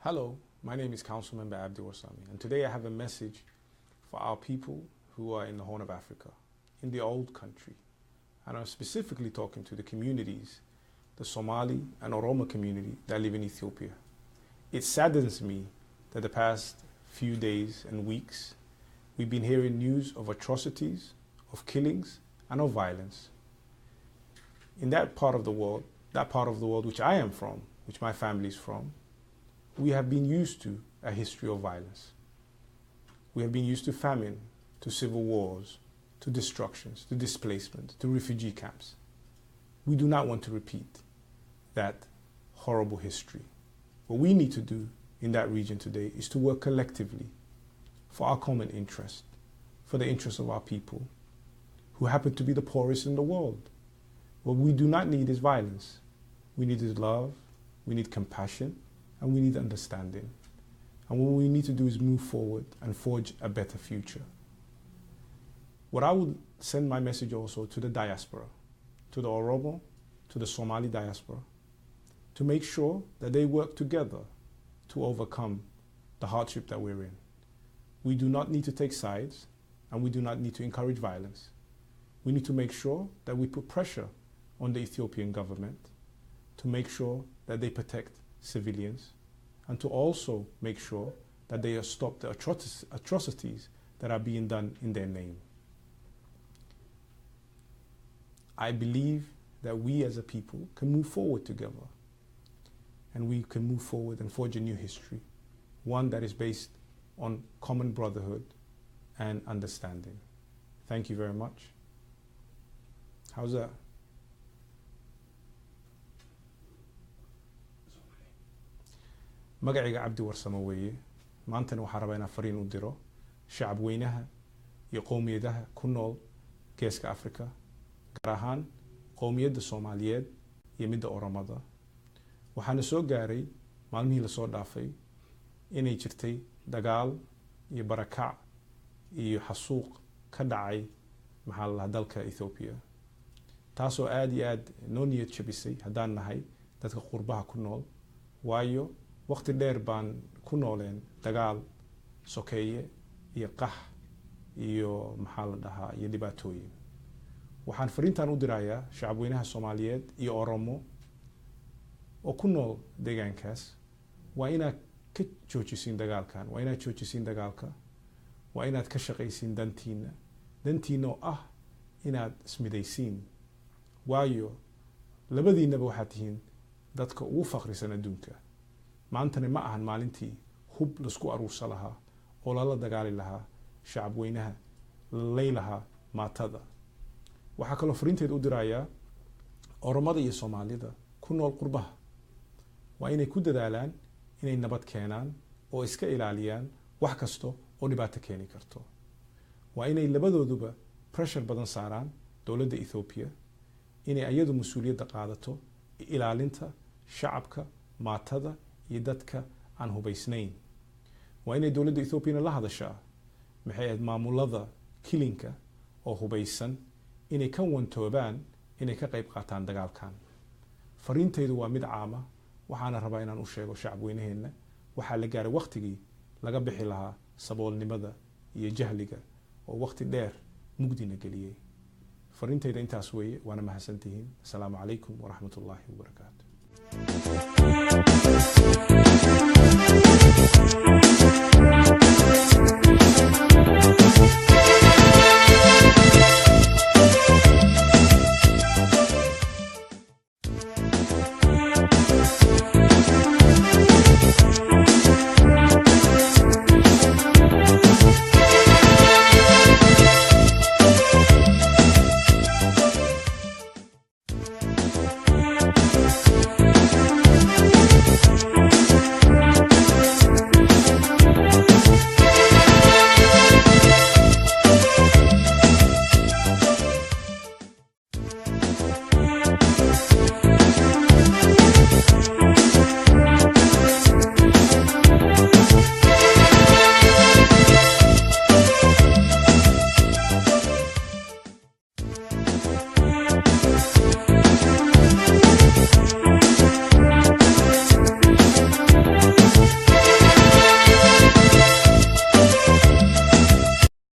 Hello, my name is Councilmember Abdi, and today I have a message for our people who are in the Horn of Africa, in the old country. And I'm specifically talking to the communities, the Somali and Oromo community that live in Ethiopia. It saddens me that the past few days and weeks, we've been hearing news of atrocities, of killings, and of violence. In that part of the world which I am from, which my family is from, we have been used to a history of violence. We have been used to famine, to civil wars, to destructions, to displacement, to refugee camps. We do not want to repeat that horrible history. What we need to do in that region today is to work collectively for our common interest, for the interest of our people, who happen to be the poorest in the world. What we do not need is violence. We need love, we need compassion, and we need understanding. And what we need to do is move forward and forge a better future. What I would send my message also to the diaspora, to the Oromo, to the Somali diaspora, to make sure that they work together to overcome the hardship that we're in. We do not need to take sides, and we do not need to encourage violence. We need to make sure that we put pressure on the Ethiopian government to make sure that they protect civilians, and to also make sure that they stop the atrocities that are being done in their name. I believe that we as a people can move forward together, and we can move forward and forge a new history, one that is based on common brotherhood and understanding. Thank you very much. How's that? magacayga Abdi warsame weeye maantana waxaan rabaa inaan fariin u diro shacab weynaha iyo qowmiyadaha ku nool geeska Afrika, gaar ahaan qowmiyadda Soomaaliyeed iyo midda Oromada. waxaana soo gaaray maalmihii la soo dhaafay inay jirtay dagaal iyo barakac iyo xasuuq ka dhacay dalka Ethiopia, taasoo aad iyo aad noo niyad jabisay haddaan nahay dadka qurbaha ku nool, waayo waqti dheer baan ku nooleen dagaal sokeeye iyo qax iyo iyo dhibaatooyin. waxaan fariintan u dirayaa shacabweynaha Soomaaliyeed iyo Oromo oo ku nool deegaankaas, waa inaad ka joojisiin dagaalkan, waa inaad joojisiin dagaalka, waa inaad ka shaqaysiin dantiina oo ah inaad ismidaysiin, waayo labadiinaba waxaad tihiin dadka ugu faqrisan adduunka. maantana ma ahan maalintii hub lasku aruursa lahaa oo lala dagaali lahaa shacab weynaha laylaha maatada. waxaa kaloo fariinteeda u dirayaa Oromada iyo Soomaalida ku nool qurbaha, waa inay ku dadaalaan inay nabad keenaan oo iska ilaaliyaan wax kasto oo dhibaato keeni karto. waa inay labadooduba pressure badan saaraan dowladda Ethiopia inay ayadu mas'uuliyadda qaadato ilaalinta shacabka, maatada iyo dadka aan hubaysnayn. waa inay dowladda Ethiopia la hadashaa maxay ahayd maamulada kilinka oo hubaysan inay ka wantoobaan inay ka qayb qaataan dagaalkan. fariintaydu waa mid caama, waxaana rabaa inaan u sheego shacabweynaheena waxaa la gaaray waqtigii laga bixi lahaa saboolnimada iyo jahliga oo waqti dheer mugdina geliyay. fariintayda intaas weeye, waana mahadsantihiin. Assalaamu calaykum waraxmatullaahi wabarakaatu.